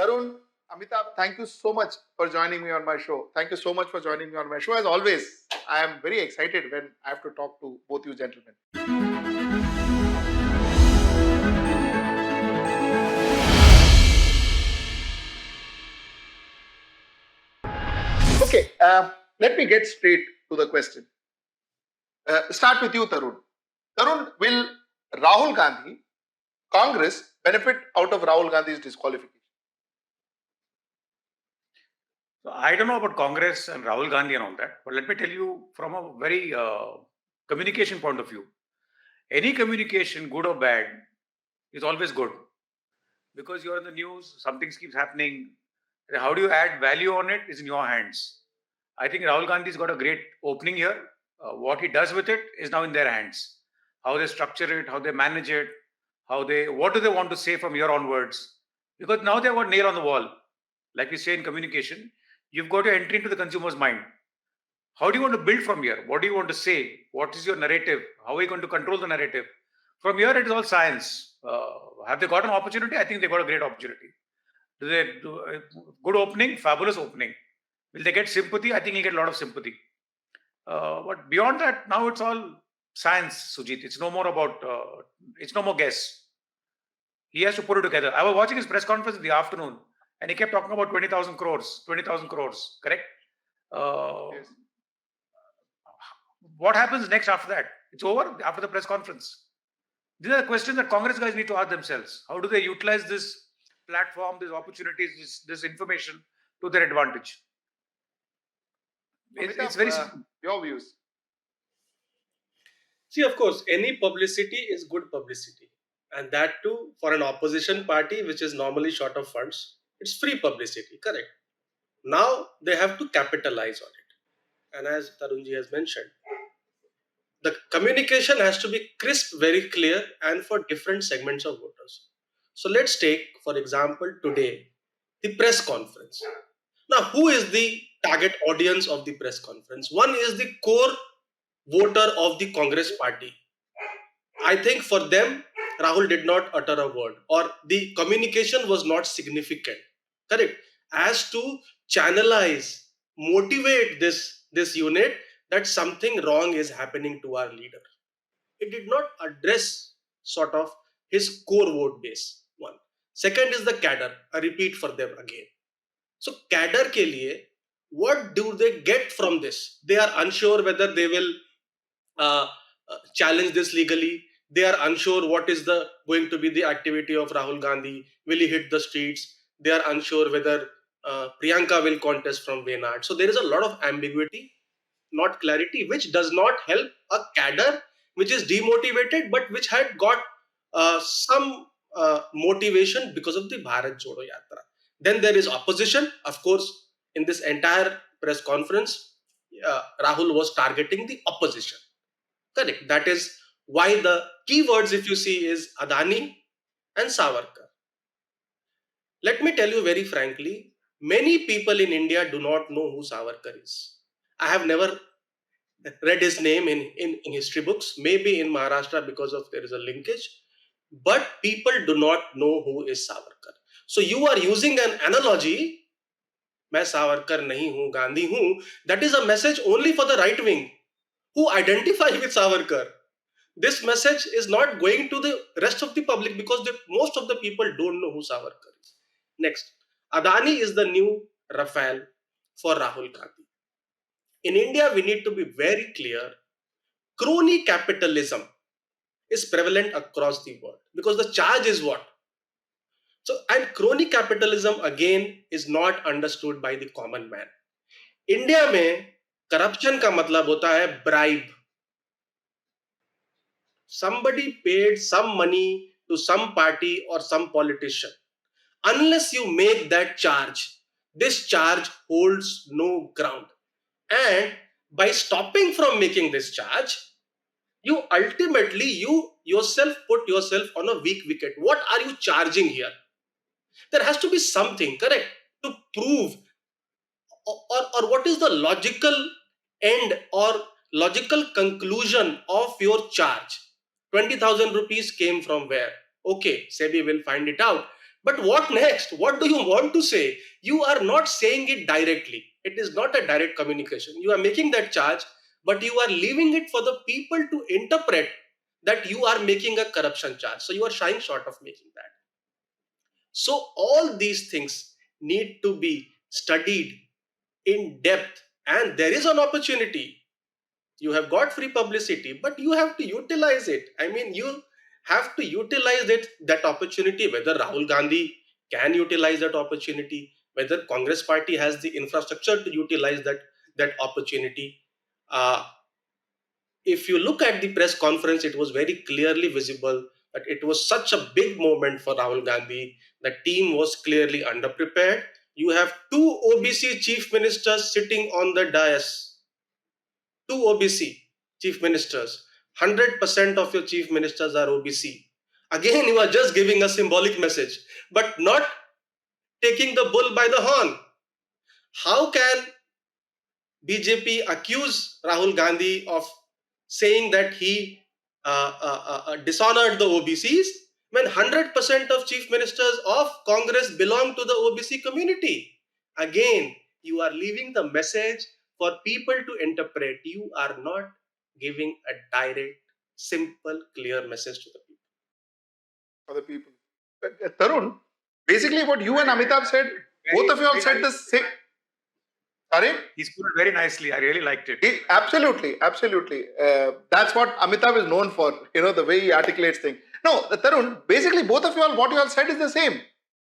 Tarun, Amitabh, thank you so much for joining me on my show. Thank you so much for joining me on my show. As always, I am very excited when I have to talk to both you gentlemen. Okay, let me get straight to the question. Start with you, Tarun. Tarun, will Rahul Gandhi Congress benefit out of Rahul Gandhi's disqualification? So I don't know about Congress and Rahul Gandhi and all that, but let me tell you from a very communication point of view. Any communication, good or bad, is always good because you're in the news, something keeps happening. How do you add value on it is in your hands. I think Rahul Gandhi's got a great opening here. What he does with it is now in their hands. How they structure it, how they manage it, what do they want to say from here onwards? Because now they've got nail on the wall. Like we say in communication, you've got to enter into the consumer's mind. How do you want to build from here? What do you want to say? What is your narrative? How are you going to control the narrative? From here, it is all science. Have they got an opportunity? I think they got a great opportunity. Do they do good opening? Fabulous opening. Will they get sympathy? I think he'll get a lot of sympathy. But beyond that, now it's all science, Sujit. It's no more about. It's no more guess. He has to put it together. I was watching his press conference in the afternoon, and he kept talking about 20,000 crores. 20,000 crores. Correct. Yes. What happens next after that? It's over after the press conference. These are the questions that Congress guys need to ask themselves. How do they utilize this platform, these opportunities, this information to their advantage? It's very simple. Your views. See, of course, any publicity is good publicity. And that too, for an opposition party, which is normally short of funds, it's free publicity, correct? Now they have to capitalize on it. And as Tarunji has mentioned, the communication has to be crisp, very clear, and for different segments of voters. So let's take, for example, today, the press conference. Now, who is the target audience of the press conference? One is the core voter of the Congress party. I think for them, Rahul did not utter a word, or the communication was not significant. Correct? As to channelize, motivate this unit that something wrong is happening to our leader. It did not address sort of his core vote base. One. Second is the cadre. I repeat for them again. So cadre ke liye, what do they get from this? They are unsure whether they will challenge this legally. They are unsure what is going to be the activity of Rahul Gandhi. Will he hit the streets? They are unsure whether Priyanka will contest from Wayanad. So there is a lot of ambiguity, not clarity, which does not help a cadre which is demotivated but which had got some motivation because of the Bharat Jodo Yatra. Then there is opposition. Of course, in this entire press conference, Rahul was targeting the opposition. Correct. That is why the keywords, if you see, is Adani and Savarkar. Let me tell you very frankly, many people in India do not know who Savarkar is. I have never read his name in history books, maybe in Maharashtra because of there is a linkage, but people do not know who is Savarkar. So you are using an analogy, मैं सावरकर नहीं हूं, गांधी हूं, that is a message only for the right wing who identify with Savarkar. This message is not going to the rest of the public because most of the people don't know who Savarkar is. Next, Adani is the new Rafael for Rahul Gandhi. In India, we need to be very clear. Crony capitalism is prevalent across the world because the charge is what? So, and crony capitalism again is not understood by the common man. India में corruption का मतलब होता है bribe. Somebody paid some money to some party or some politician. Unless you make that charge, this charge holds no ground. And by stopping from making this charge, you ultimately, you yourself put yourself on a weak wicket. What are you charging here? There has to be something, correct, to prove, or what is the logical end or logical conclusion of your charge. 20,000 rupees came from where? Okay, SEBI will find it out. But what next? What do you want to say? You are not saying it directly. It is not a direct communication. You are making that charge, but you are leaving it for the people to interpret that you are making a corruption charge. So you are shying short of making that. So all these things need to be studied in depth, and there is an opportunity. You have got free publicity, but you have to utilize it. I mean, you have to utilize that opportunity, whether Rahul Gandhi can utilize that opportunity, whether Congress party has the infrastructure to utilize that opportunity. uh, if you look at the press conference, it was very clearly visible that it was such a big moment for Rahul Gandhi. The team was clearly underprepared. You have two OBC chief ministers sitting on the dais, two OBC chief ministers. 100% of your chief ministers are OBC. Again, you are just giving a symbolic message, but not taking the bull by the horn. How can BJP accuse Rahul Gandhi of saying that he dishonored the OBCs when 100% of chief ministers of Congress belong to the OBC community? Again, you are leaving the message for people to interpret. You are not giving a direct, simple, clear message to the people. For the people. Tarun, basically what you and Amitabh said, both of you have said the same. Sorry? He scored very nicely. I really liked it. Absolutely, absolutely. That's what Amitabh is known for, the way he articulates things. No, Tarun, basically both of you all, what you all said is the same.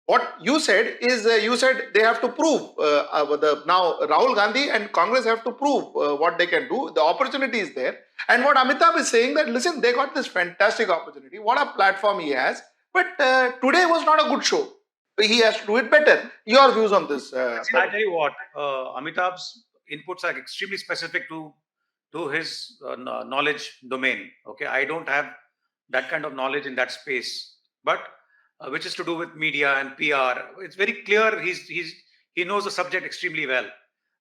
What you said is, you said they have to prove, now Rahul Gandhi and Congress have to prove what they can do. The opportunity is there. And what Amitabh is saying that, listen, they got this fantastic opportunity. What a platform he has. But today was not a good show. He has to do it better. Your views on this? I tell you what, Amitabh's inputs are extremely specific to his knowledge domain. Okay, I don't have that kind of knowledge in that space, but which is to do with media and PR. It's very clear he knows the subject extremely well.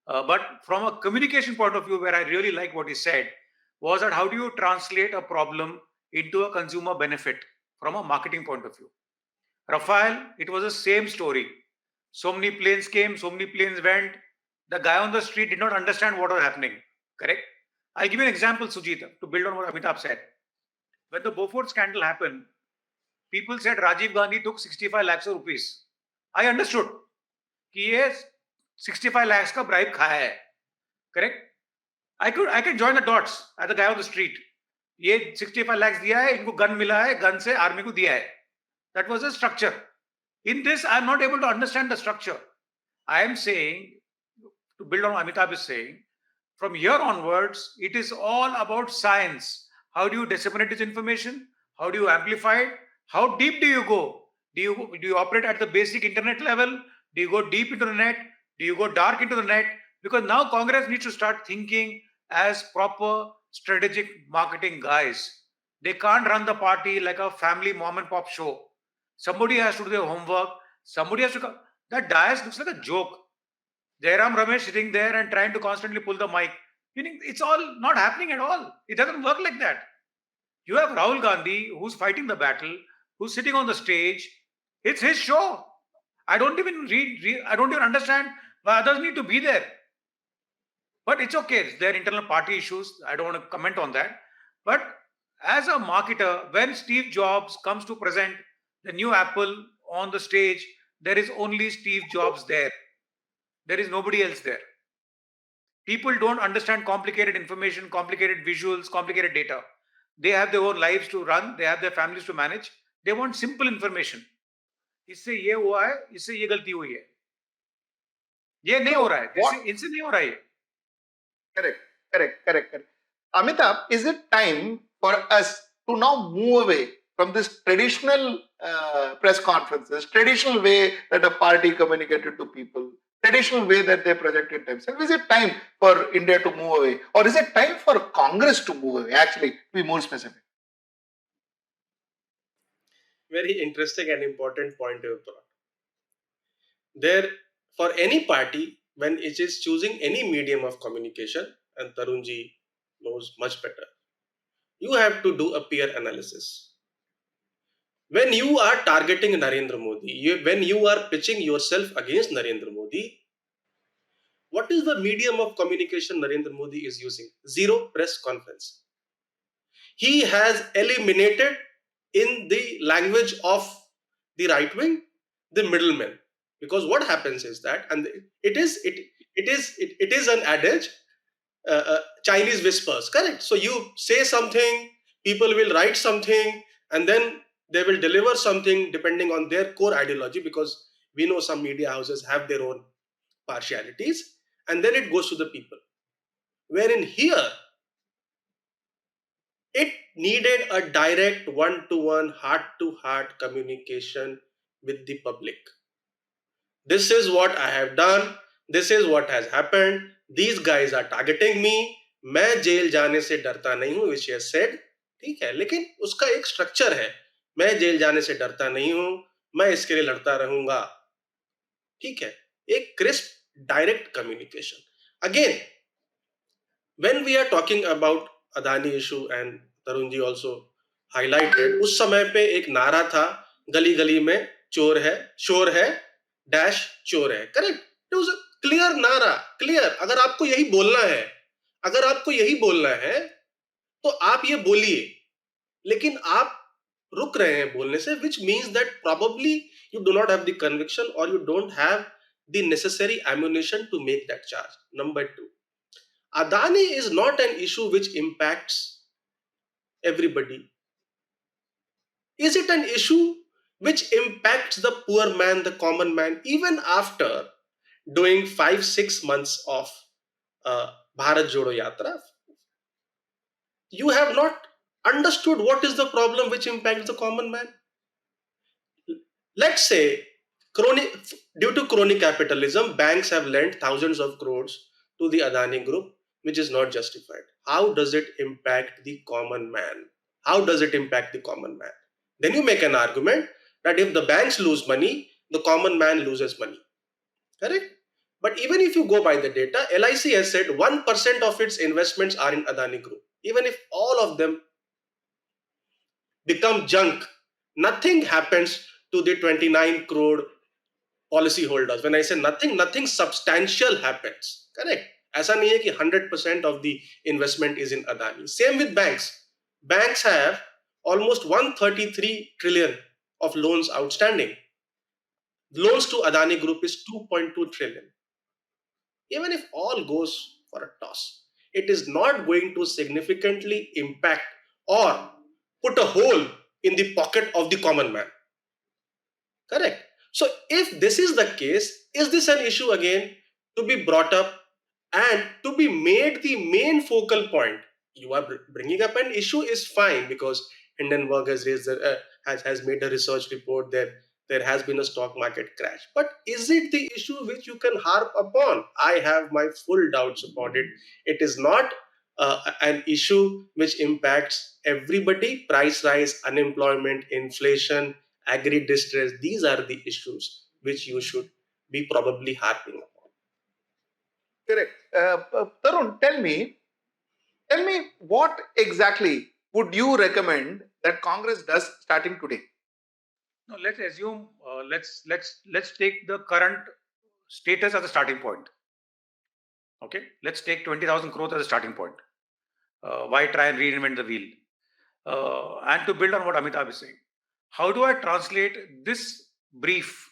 But from a communication point of view, where I really like what he said, was that how do you translate a problem into a consumer benefit from a marketing point of view? Rafael, it was the same story. So many planes came, so many planes went. The guy on the street did not understand what was happening. Correct? I'll give you an example, Sujit, to build on what Amitabh said. When the Beaufort scandal happened, people said Rajiv Gandhi took 65 lakhs of rupees. I understood कि ये 65 lakhs का bribe खाया है. Correct? I can join the dots as the guy on the street. ये 65 lakhs दिया है, इनको gun मिला है, गन से आर्मी को दिया है. That was the structure. In this, I am not able to understand the structure. I am saying, to build on what Amitabh is saying, from here onwards, it is all about science. How do you disseminate this information? How do you amplify it? How deep do you go? Do you operate at the basic internet level? Do you go deep into the net? Do you go dark into the net? Because now Congress needs to start thinking as proper strategic marketing guys. They can't run the party like a family mom and pop show. Somebody has to do their homework. Somebody has to come. That dais looks like a joke. Jairam Ramesh sitting there and trying to constantly pull the mic. Meaning it's all not happening at all. It doesn't work like that. You have Rahul Gandhi who's fighting the battle, who's sitting on the stage. It's his show. I don't even I don't even understand why others need to be there. But it's okay. It's their internal party issues. I don't want to comment on that. But as a marketer, when Steve Jobs comes to present the new Apple on the stage, there is only Steve Jobs there. There is nobody else there. People don't understand complicated information, complicated visuals, complicated data. They have their own lives to run. They have their families to manage. They want simple information. इससे ये हुआ है, इससे ये गलती हुई है. ये नहीं हो रहा है. इनसे नहीं हो रहा है. Correct. Amitabh, is it time for us to now move away from this traditional press conferences, traditional way that a party communicated to people, traditional way that they projected themselves? Is it time for India to move away? Or is it time for Congress to move away, actually, to be more specific? Very interesting and important point you brought. There, for any party, when it is choosing any medium of communication, and Tarunji knows much better, you have to do a peer analysis. When you are targeting Narendra Modi, when you are pitching yourself against Narendra Modi, what is the medium of communication Narendra Modi is using? Zero press conference. He has eliminated, in the language of the right wing, the middlemen. Because what happens is that, and it is an adage, Chinese whispers, correct? So you say something, people will write something, and then they will deliver something depending on their core ideology, because we know some media houses have their own partialities, and then it goes to the people. Wherein here, it needed a direct one-to-one, heart-to-heart communication with the public. This is what I have done. This is what has happened. These guys are targeting me. मैं jail जाने से डरता नहीं हूं, which he has said. ठीक है, लेकिन उसका एक स्ट्रक्चर है. मैं जेल जाने से डरता नहीं हूं, मैं इसके लिए लड़ता रहूंगा. ठीक है, एक crisp direct communication. Again, when we are talking about Adani issue, and Tarun ji also highlighted, उस समय पे एक नारा था, गली गली में चोर है, शोर है, डैश चोर है. Correct? It was a clear नारा, क्लियर. अगर आपको यही बोलना है तो आप ये बोलिए, लेकिन आप रुक रहे हैं बोलने से, which means that probably you do not have the conviction, or you don't have the necessary ammunition to make that charge. Number 2, Adani is not an issue which impacts everybody. Is it an issue which impacts the poor man, the common man, even after doing 5-6 months of Bharat Jodo Yatra? You have not understood what is the problem which impacts the common man. Let's say, due to crony capitalism, banks have lent thousands of crores to the Adani group, which is not justified. How does it impact the common man? How does it impact the common man? Then you make an argument that if the banks lose money, the common man loses money. Correct? But even if you go by the data, LIC has said 1% of its investments are in Adani Group. Even if all of them become junk, nothing happens to the 29 crore policy holders. When I say nothing, nothing substantial happens. Correct? ऐसा नहीं है कि 100% of the investment is in Adani. Same with banks. Banks have almost 133 trillion of loans outstanding. Loans to Adani Group is 2.2 trillion. Even if all goes for a toss, it is not going to significantly impact or put a hole in the pocket of the common man. Correct? So if this is the case, is this an issue again to be brought up and to be made the main focal point? You are bringing up an issue is fine, because Hindenburg has raised has made a research report that there has been a stock market crash. But is it the issue which you can harp upon? I have my full doubts about it. It is not an issue which impacts everybody. Price rise, unemployment, inflation, agri distress, these are the issues which you should be probably harping upon. Correct. Tarun, tell me what exactly would you recommend that Congress does starting today? No, let's assume, let's take the current status as a starting point. Okay, let's take 20,000 crores as a starting point. Why try and reinvent the wheel? And to build on what Amitabh is saying, how do I translate this brief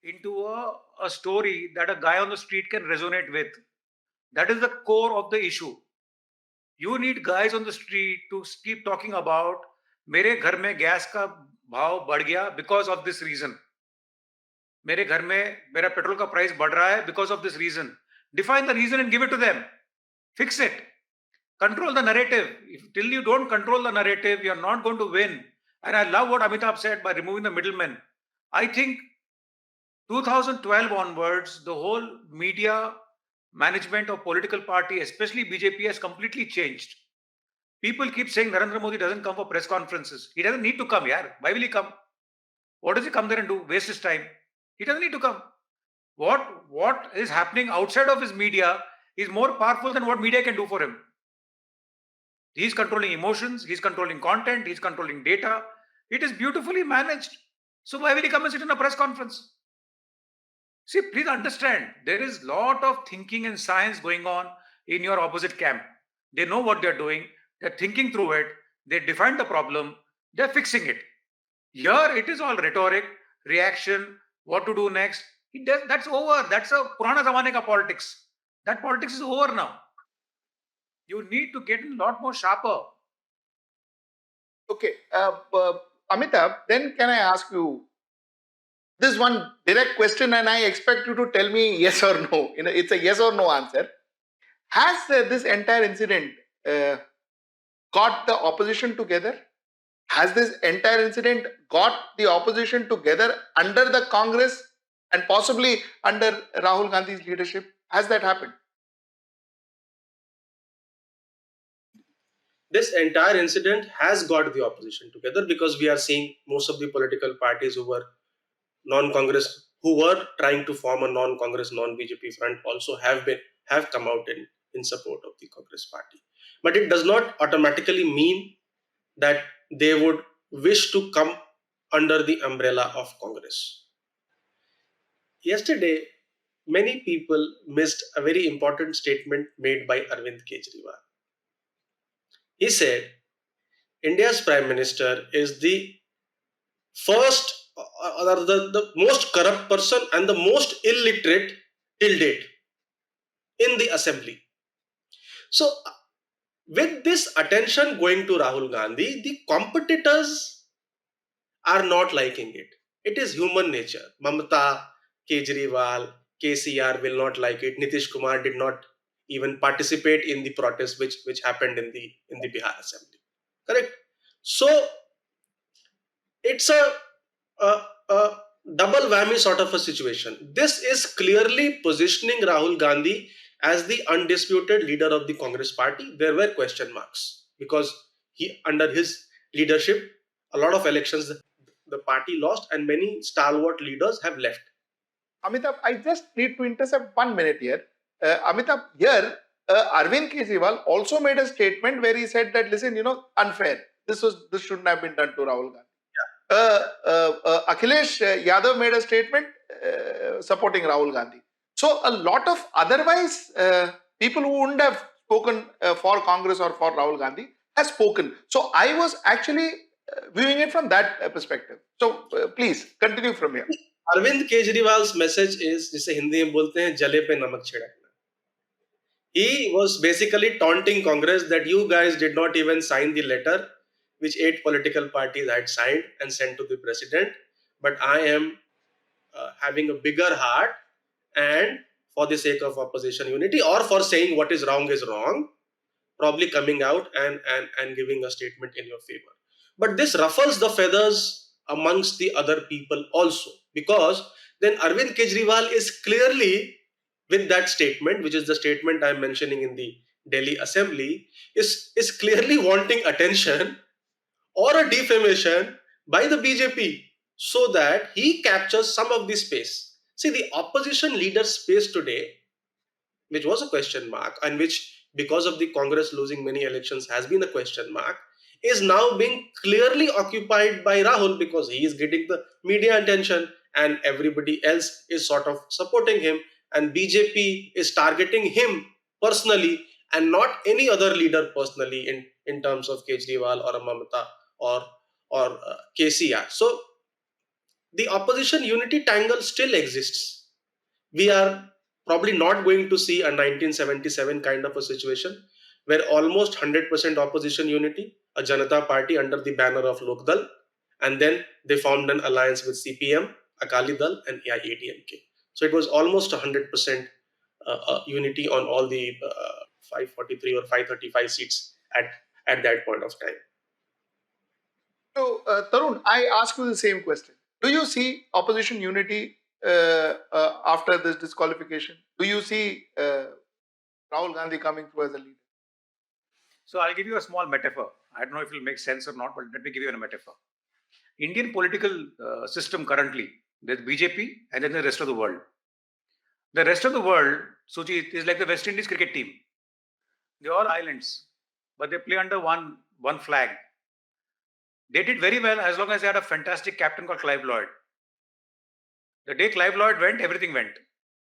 into a story that a guy on the street can resonate with? That is the core of the issue. You need guys on the street to keep talking about मेरे घर में gas का भाव बढ़ गया because of this reason. मेरे घर में मेरा पेट्रोल का प्राइस बढ़ रहा है because of this reason. Define the reason and give it to them. Fix it. Control the narrative. Till you don't control the narrative, you're not going to win. And I love what Amitabh said by removing the middlemen. I think 2012 onwards, the whole media management of political party, especially BJP, has completely changed. People keep saying Narendra Modi doesn't come for press conferences. He doesn't need to come, yaar. Why will he come? What does he come there and do? Waste his time. He doesn't need to come. What is happening outside of his media is more powerful than what media can do for him. He's controlling emotions, he's controlling content, he's controlling data. It is beautifully managed. So why will he come and sit in a press conference? See, please understand, there is lot of thinking and science going on in your opposite camp. They know what they're doing. They're thinking through it. They define the problem. They're fixing it. Here, it is all rhetoric, reaction, what to do next. That's over. That's a Purana Zamane ka politics. That politics is over now. You need to get a lot more sharper. Okay, Amitabh, then can I ask you this one direct question, and I expect you to tell me yes or no. It's a yes or no answer. Has this entire incident got the opposition together? Has this entire incident got the opposition together under the Congress and possibly under Rahul Gandhi's leadership? Has that happened? This entire incident has got the opposition together, because we are seeing most of the political parties who were non-Congress, who were trying to form a non-Congress, non-BJP front, also have come out in support of the Congress party. But it does not automatically mean that they would wish to come under the umbrella of Congress. Yesterday, many people missed a very important statement made by Arvind Kejriwal. He said, India's Prime Minister is the first, or the most corrupt person and the most illiterate till date in the assembly. So, with this attention going to Rahul Gandhi, the competitors are not liking it. It is human nature. Mamata, Kejriwal, KCR will not like it. Nitish Kumar did not even participate in the protest which happened in the Bihar assembly. Correct? So it's a double whammy sort of a situation. This is clearly positioning Rahul Gandhi as the undisputed leader of the Congress party. There were question marks because under his leadership, a lot of elections the party lost and many stalwart leaders have left. Amitabh, I just need to intercept 1 minute here. Amitabh, here, Arvind Kejriwal also made a statement where he said that, listen, unfair. This shouldn't have been done to Rahul Gandhi. Akhilesh Yadav made a statement supporting Rahul Gandhi. So a lot of otherwise people who wouldn't have spoken for Congress or for Rahul Gandhi has spoken. So I was actually viewing it from that perspective. So please continue from here. Arvind Kejriwal's message is, जिसे हिंदी में बोलते हैं जले पे नमक छिड़कना. He was basically taunting Congress that you guys did not even sign the letter which 8 political parties had signed and sent to the president. But I am having a bigger heart, and for the sake of opposition unity, or for saying what is wrong, probably coming out and giving a statement in your favor. But this ruffles the feathers amongst the other people also, because then Arvind Kejriwal is clearly, with that statement, which is the statement I'm mentioning in the Delhi assembly, is clearly wanting attention or a defamation by the BJP so that he captures some of the space. See, the opposition leader space today, which was a question mark, and which because of the Congress losing many elections has been a question mark, is now being clearly occupied by Rahul, because he is getting the media attention and everybody else is sort of supporting him, and BJP is targeting him personally and not any other leader personally in terms of Kejriwal or Mamata or KCR. So the opposition unity tangle still exists. We are probably not going to see a 1977 kind of a situation where almost 100% opposition unity, a Janata Party under the banner of Lok Dal, and then they formed an alliance with CPM, Akali Dal, and AIADMK. So it was almost 100% unity on all the 543 or 535 seats at that point of time. So, Tarun, I ask you the same question. Do you see opposition unity after this disqualification? Do you see Rahul Gandhi coming through as a leader? So I'll give you a small metaphor. I don't know if it will make sense or not, but let me give you a metaphor. Indian political system currently, there's BJP and then the rest of the world. The rest of the world, Suji, is like the West Indies cricket team. They're all islands, but they play under one flag. They did very well as long as they had a fantastic captain called Clive Lloyd. The day Clive Lloyd went, everything went.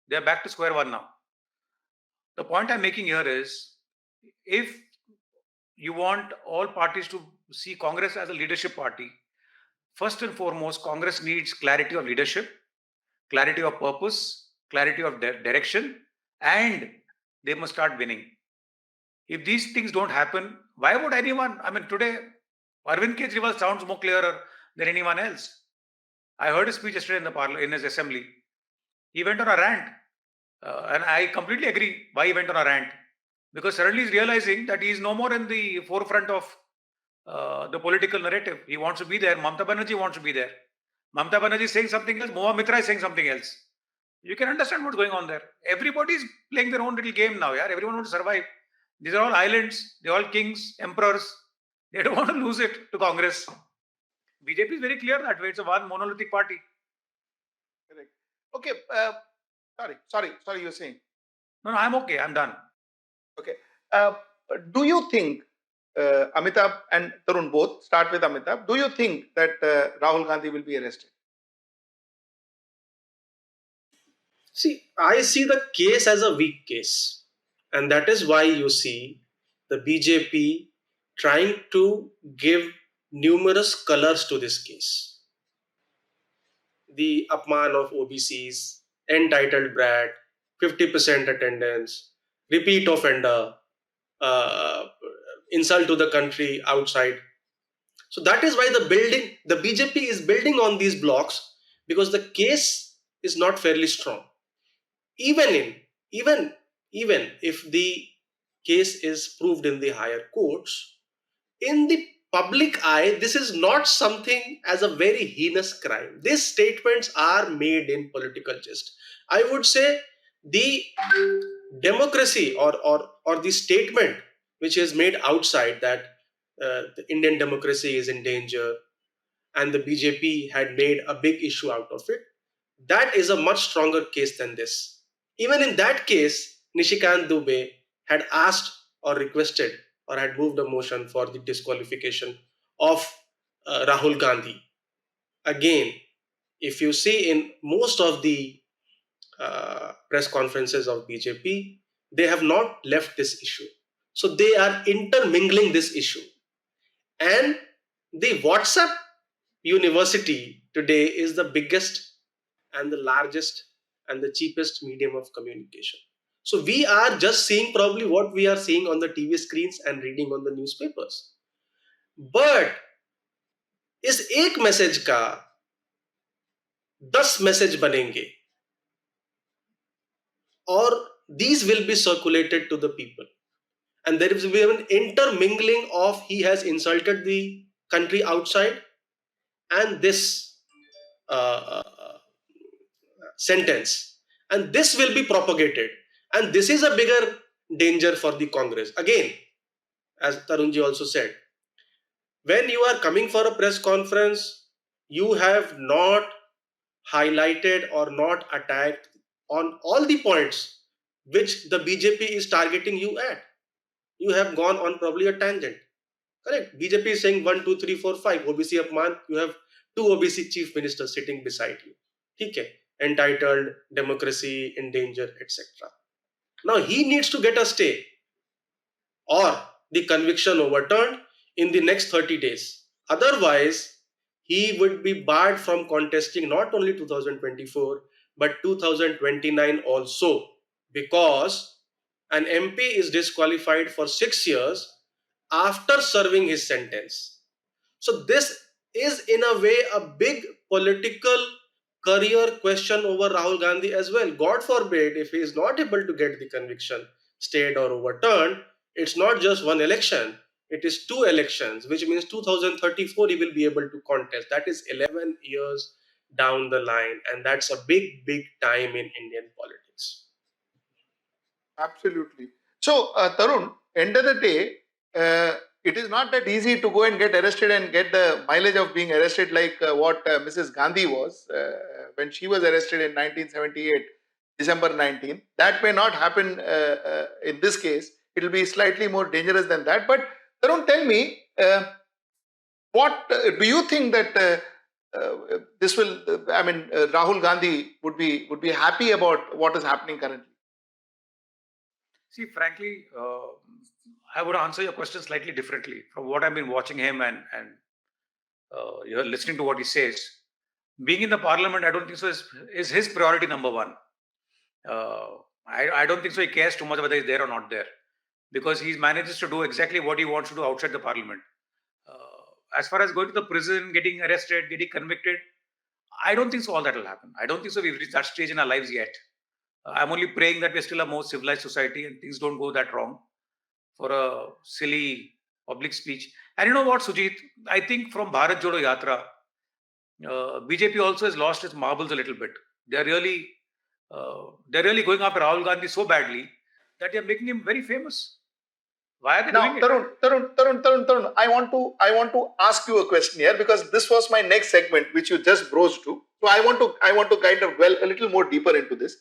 They're back to square one now. The point I'm making here is, if you want all parties to see Congress as a leadership party, first and foremost, Congress needs clarity of leadership, clarity of purpose, clarity of direction, and they must start winning. If these things don't happen, why would anyone? I mean, today, Arvind Kejriwal sounds more clearer than anyone else. I heard his speech yesterday in the in his assembly. He went on a rant, and I completely agree why he went on a rant, because suddenly he's realizing that he is no more in the forefront of the political narrative. He wants to be there. Mamata Banerjee wants to be there. Mamata Banerjee is saying something else. Moha Mitra is saying something else. You can understand what's going on there. Everybody is playing their own little game now. Yeah, everyone wants to survive. These are all islands. They're all kings, emperors. They don't want to lose it to Congress. BJP is very clear that way. It's a one monolithic party. Correct. Okay. Sorry. You're saying. No, I'm okay. I'm done. Okay. Do you think, Amitabh and Tarun both, start with Amitabh, do you think that Rahul Gandhi will be arrested? See, I see the case as a weak case. And that is why you see the BJP trying to give numerous colors to this case. The Apman of OBCs, entitled brat, 50% attendance, repeat offender, uh, insult to the country outside. So that is why the BJP is building on these blocks, because the case is not fairly strong. Even if the case is proved in the higher courts, in the public eye, this is not something as a very heinous crime. These statements are made in political jest. I would say the democracy or the statement which is made outside, that the Indian democracy is in danger and the BJP had made a big issue out of it, that is a much stronger case than this. Even in that case, Nishikant Dubey had asked or requested or had moved a motion for the disqualification of Rahul Gandhi. Again, if you see in most of the press conferences of BJP, they have not left this issue. So they are intermingling this issue. And the WhatsApp university today is the biggest and the largest and the cheapest medium of communication. So we are just seeing probably what we are seeing on the TV screens and reading on the newspapers. But इस एक message का 10 message बनेंगे, और these will be circulated to the people, and there will be an intermingling of he has insulted the country outside and this sentence, and this will be propagated, and this is a bigger danger for the Congress. Again, as Tarunji also said, when you are coming for a press conference, you have not highlighted or not attacked on all the points which the BJP is targeting you at. You have gone on probably a tangent. Correct? BJP is saying 1, 2, 3, 4, 5. OBC Apman, you have 2 OBC chief ministers sitting beside you. Okay. Entitled, democracy in danger, etc. Now he needs to get a stay or the conviction overturned in the next 30 days. Otherwise, he would be barred from contesting not only 2024 but 2029 also, because an MP is disqualified for 6 years after serving his sentence. So this is in a way a big political career question over Rahul Gandhi as well. God forbid if he is not able to get the conviction stayed or overturned, it's not just one election, it is 2 elections, which means 2034 he will be able to contest. That is 11 years down the line, and that's a big time in Indian politics. Absolutely. So, Tarun, end of the day, it is not that easy to go and get arrested and get the mileage of being arrested like what Mrs. Gandhi was when she was arrested in 1978, December 19. That may not happen in this case. It will be slightly more dangerous than that. But Tarun, tell me, What do you think that this will? Rahul Gandhi would be happy about what is happening currently. See, frankly, I would answer your question slightly differently from what I've been watching him and you're listening to what he says. Being in the parliament, I don't think so is his priority number one. I don't think so. He cares too much whether he's there or not there, because he manages to do exactly what he wants to do outside the parliament. As far as going to the prison, getting arrested, getting convicted, I don't think so. All that will happen. I don't think so. We've reached that stage in our lives yet. I'm only praying that we're still a more civilized society and things don't go that wrong for a silly public speech. And you know what, Sujit? I think from Bharat Jodo Yatra, BJP also has lost its marbles a little bit. They're really, they're really going after Rahul Gandhi so badly that they're making him very famous. Why are they Now, doing it? Tarun, I want to ask you a question here, because this was my next segment, which you just browsed to. So I want to kind of dwell a little more deeper into this.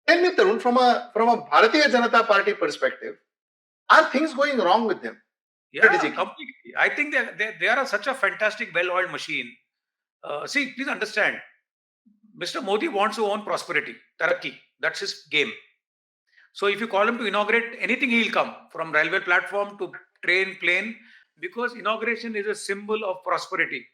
Tell me, Tarun, from a Bharatiya Janata Party perspective, are things going wrong with them? Yeah, Strategically. completely. I think they are such a fantastic, well-oiled machine. See, please understand, Mr. Modi wants to own prosperity, tarakki. That's his game. So if you call him to inaugurate anything, he'll come, from railway platform to train, plane, because inauguration is a symbol of prosperity.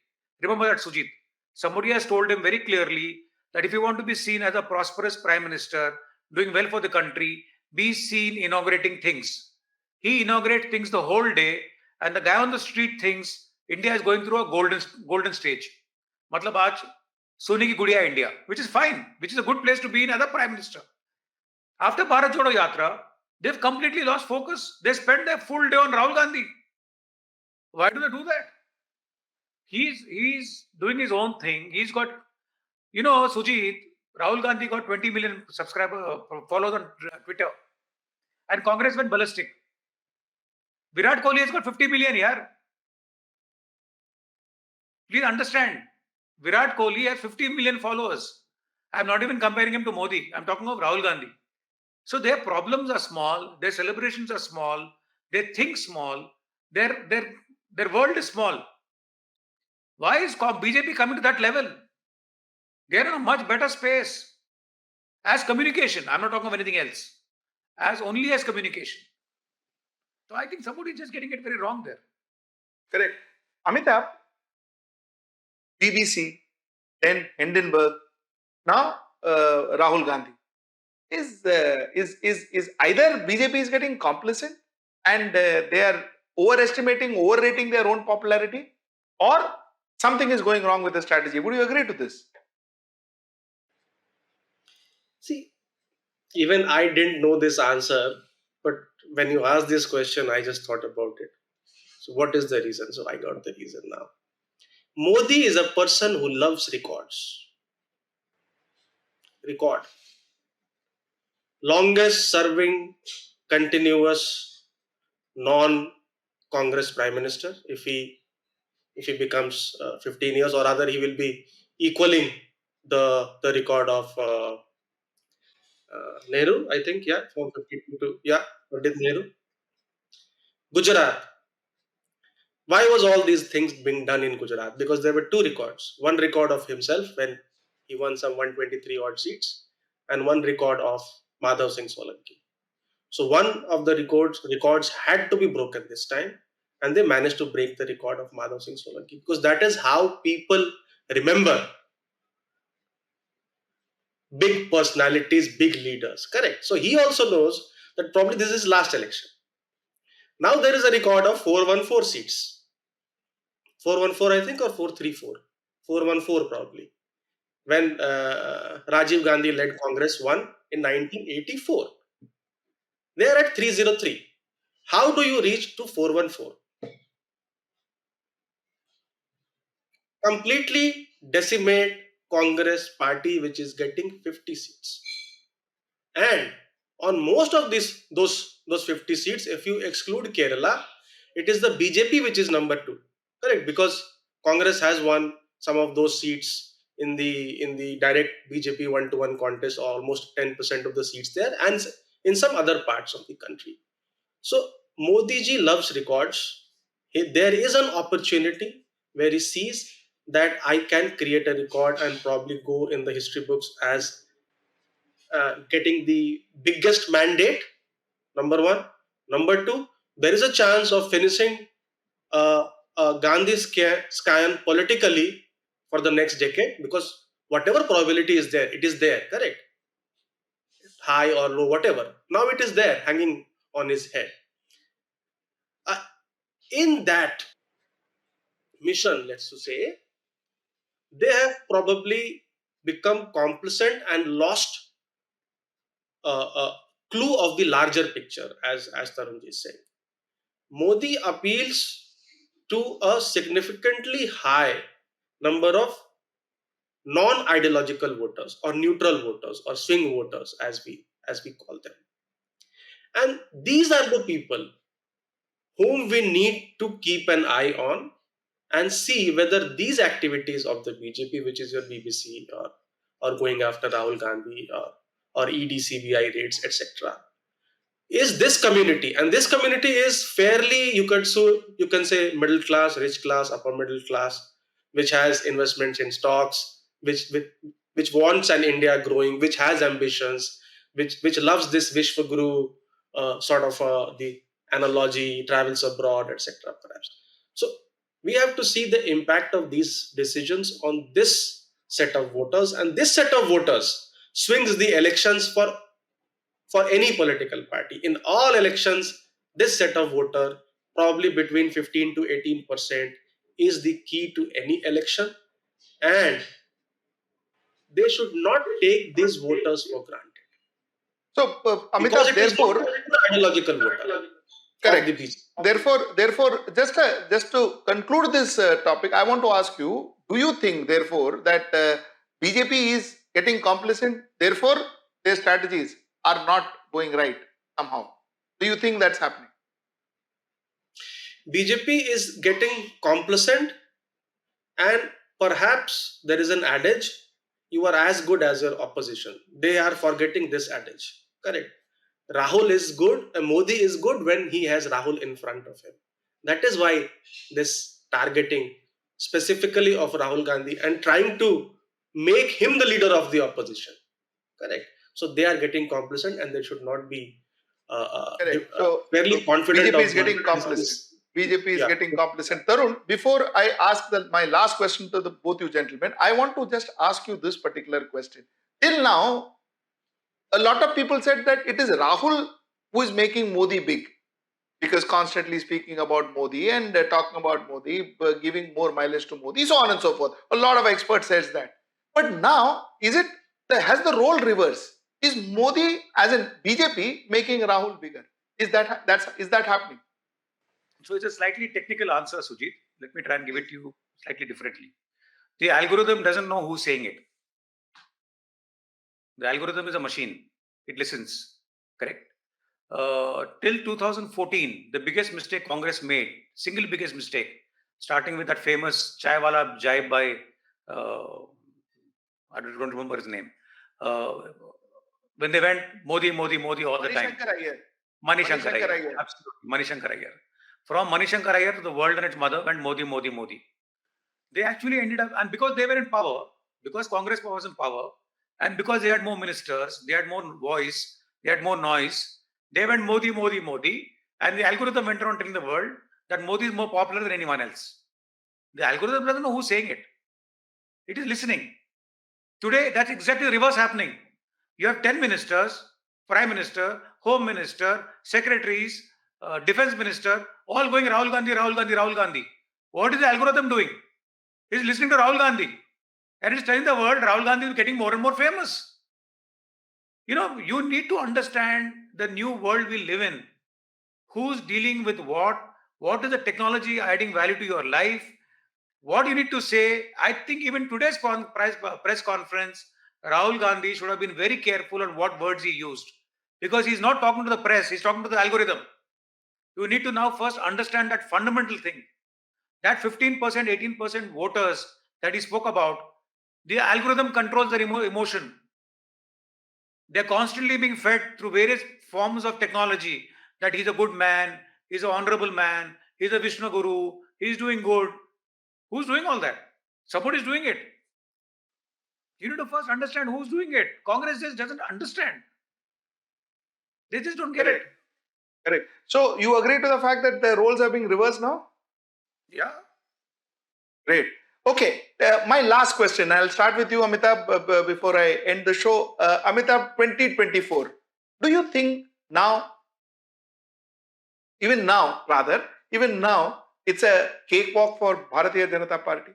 Remember that, Sujit. Somebody has told him very clearly that if you want to be seen as a prosperous prime minister, doing well for the country, be seen inaugurating things. He inaugurates things the whole day, and the guy on the street thinks India is going through a golden stage. Matlab aaj Sone ki gudiya India, which is fine, which is a good place to be in as a prime minister. After Bharat Jodo Yatra, they've completely lost focus. They spent their full day on Rahul Gandhi. Why do they do that? He's doing his own thing. He's got, Sujit, Rahul Gandhi got 20 million followers on Twitter, and Congress went ballistic. Virat Kohli has got 50 million here. Please understand, Virat Kohli has 50 million followers. I'm not even comparing him to Modi. I'm talking of Rahul Gandhi. So their problems are small, their celebrations are small, they think small, their world is small. Why is BJP coming to that level? They're in a much better space as communication. I'm not talking of anything else. Only as communication. So I think somebody's just getting it very wrong there. Correct. Amitabh, BBC, then Hindenburg, now Rahul Gandhi. Is either BJP is getting complacent and they are overrating their own popularity, or something is going wrong with the strategy? Would you agree to this? See, even I didn't know this answer, but when you asked this question, I just thought about it. So, what is the reason? So, I got the reason now. Modi is a person who loves records. Record. Longest serving continuous non-Congress prime minister. If he becomes 15 years, or rather, he will be equaling the record of Nehru, I think. Yeah, from 52 to Pandit Nehru. Gujarat. Why was all these things being done in Gujarat? Because there were two records. One record of himself when he won some 123 odd seats, and one record of Madhav Singh Solanki. So one of the records had to be broken this time, and they managed to break the record of Madhav Singh Solanki, because that is how people remember big personalities, big leaders. Correct. So he also knows that probably this is his last election. Now there is a record of 414 seats. 414, I think, or 434. 414 probably. When Rajiv Gandhi led Congress won in 1984. They are at 303. How do you reach to 414? Completely decimate Congress party, which is getting 50 seats. And on most of those 50 seats, if you exclude Kerala, it is the BJP which is number 2. Correct? Because Congress has won some of those seats in the direct BJP 1-to-1 contest, almost 10% of the seats there, and in some other parts of the country. So Modi ji loves records. There is an opportunity where he sees that I can create a record and probably go in the history books as getting the biggest mandate, number one. Number two, there is a chance of finishing uh, Gandhi scan politically for the next decade, because whatever probability is there, it is there, correct? High or low, whatever. Now it is there, hanging on his head. Uh, in that mission, let's say, they have probably become complacent and lost a clue of the larger picture, as Tarunji is saying. Modi appeals to a significantly high number of non-ideological voters or neutral voters or swing voters, as we call them. And these are the people whom we need to keep an eye on and see whether these activities of the BJP, which is your BBC, or going after Rahul Gandhi, or ED CBI raids, etc., is this community, and this community is fairly, you can say, middle class, rich class, upper middle class, which has investments in stocks, which wants an India growing, which has ambitions, which loves this Vishwaguru sort of the analogy, travels abroad, etc. Perhaps. So we have to see the impact of these decisions on this set of voters, and this set of voters swings the elections for any political party. In all elections, this set of voter, probably between 15 to 18%, is the key to any election, and they should not take these voters for granted. So, Because Amitabh, it is not therefore, an ideological voter of the correct. BJP. Therefore, just to conclude this topic, I want to ask you: do you think, therefore, that BJP is getting complacent? Therefore, their strategies are not going right somehow. Do you think that's happening? BJP is getting complacent, and perhaps there is an adage: you are as good as your opposition. They are forgetting this adage. Correct. Rahul is good, Modi is good when he has Rahul in front of him. That is why this targeting specifically of Rahul Gandhi and trying to make him the leader of the opposition. Correct. So they are getting complacent, and they should not be Correct. So, fairly confident BJP of is getting complacent. BJP is getting complacent. Tarun, before I ask my last question to both you gentlemen, I want to just ask you this particular question. Till now, a lot of people said that it is Rahul who is making Modi big, because constantly speaking about Modi and talking about Modi, giving more mileage to Modi, so on and so forth. A lot of experts says that. But now, has the role reversed? Is Modi, as in BJP, making Rahul bigger? Is that happening? So it's a slightly technical answer, Sujit. Let me try and give it to you slightly differently. The algorithm doesn't know who's saying it. The algorithm is a machine. It listens. Correct? Till 2014, the biggest mistake Congress made, single biggest mistake, starting with that famous Chai Wala jibe by, I don't remember his name, when they went Modi, Modi, Modi all the time. Mani Shankar Iyer. Absolutely. Mani Shankar Iyer. From Mani Shankar Iyer to the world and its mother went Modi, Modi, Modi. They actually ended up, and because they were in power, because Congress was in power, and because they had more ministers, they had more voice, they had more noise, they went Modi, Modi, Modi, and the algorithm went around telling the world that Modi is more popular than anyone else. The algorithm doesn't know who's saying it. It is listening. Today, that's exactly the reverse happening. You have 10 ministers, Prime Minister, Home Minister, Secretaries, Defense Minister, all going Rahul Gandhi, Rahul Gandhi, Rahul Gandhi. What is the algorithm doing? It's listening to Rahul Gandhi. And it's telling the world Rahul Gandhi is getting more and more famous. You need to understand the new world we live in. Who's dealing with what? What is the technology adding value to your life? What you need to say? I think even today's press conference, Rahul Gandhi should have been very careful on what words he used. Because he's not talking to the press, he's talking to the algorithm. You need to now first understand that fundamental thing. That 15%, 18% voters that he spoke about, the algorithm controls their emotion. They're constantly being fed through various forms of technology that he's a good man, he's an honorable man, he's a Vishnu Guru, he's doing good. Who's doing all that? Somebody's doing it. You need to first understand who's doing it. Congress just doesn't understand. They just don't get Correct. it. Correct. So you agree to the fact that the roles are being reversed now? Yeah. Great. Okay. My last question. I'll start with you, Amitabh, before I end the show. Amitabh, 2024. Do you think now, even now, it's a cakewalk for Bharatiya Janata Party?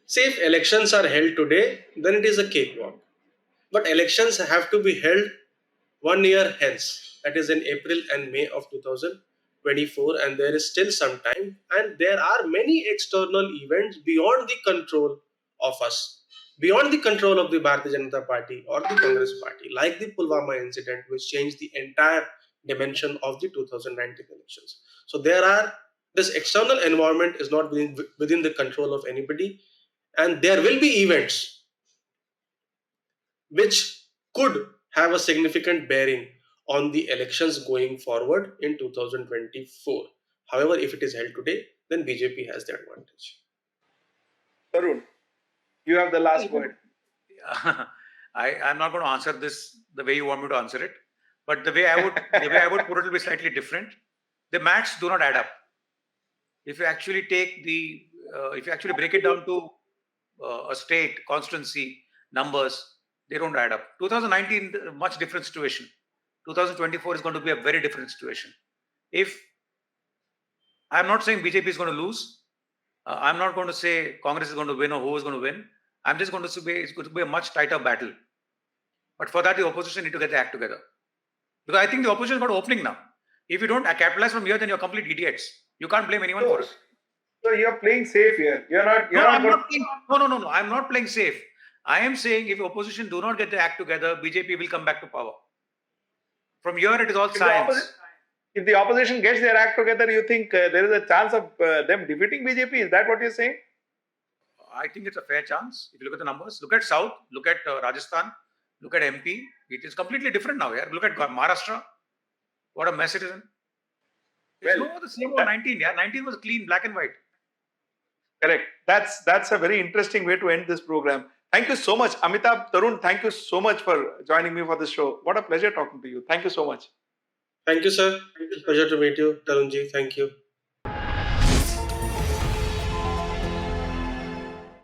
Say if elections are held today, then it is a cakewalk. But elections have to be held 1 year hence, that is in April and May of 2024, and there is still some time, and there are many external events beyond the control of us, beyond the control of the Bharatiya Janata Party or the Congress Party, like the Pulwama incident, which changed the entire dimension of the 2019 elections. So this external environment is not within the control of anybody, and there will be events which could have a significant bearing on the elections going forward in 2024. However, if it is held today, then BJP has the advantage. Tarun, you have the last word. I'm not going to answer this the way you want me to answer it, but the way I would put it will be slightly different. The maths do not add up. If you actually break it down to a state constituency numbers, they don't add up. 2019, much different situation. 2024 is going to be a very different situation. If I'm not saying BJP is going to lose, I'm not going to say Congress is going to win or who is going to win. I'm just going to say it's going to be a much tighter battle. But for that, the opposition need to get their act together. Because I think the opposition has got an opening now. If you don't capitalize from here, then you're complete idiots. You can't blame anyone for it. So you're playing safe here. No, I'm not playing safe. I am saying if opposition do not get their act together, BJP will come back to power. From here, it is all science. If the opposition gets their act together, you think there is a chance of them defeating BJP? Is that what you're saying? I think it's a fair chance. If you look at the numbers, look at South, look at Rajasthan, look at MP. It is completely different now. Yeah? Look at Maharashtra. What a mess it is in. It's no the same about 19. Yeah, 19 was clean, black and white. Correct. That's a very interesting way to end this program. Thank you so much, Amitabh, Tarun. Thank you so much for joining me for this show. What a pleasure talking to you. Thank you so much. Thank you, sir. Pleasure to meet you, Tarunji. Thank you.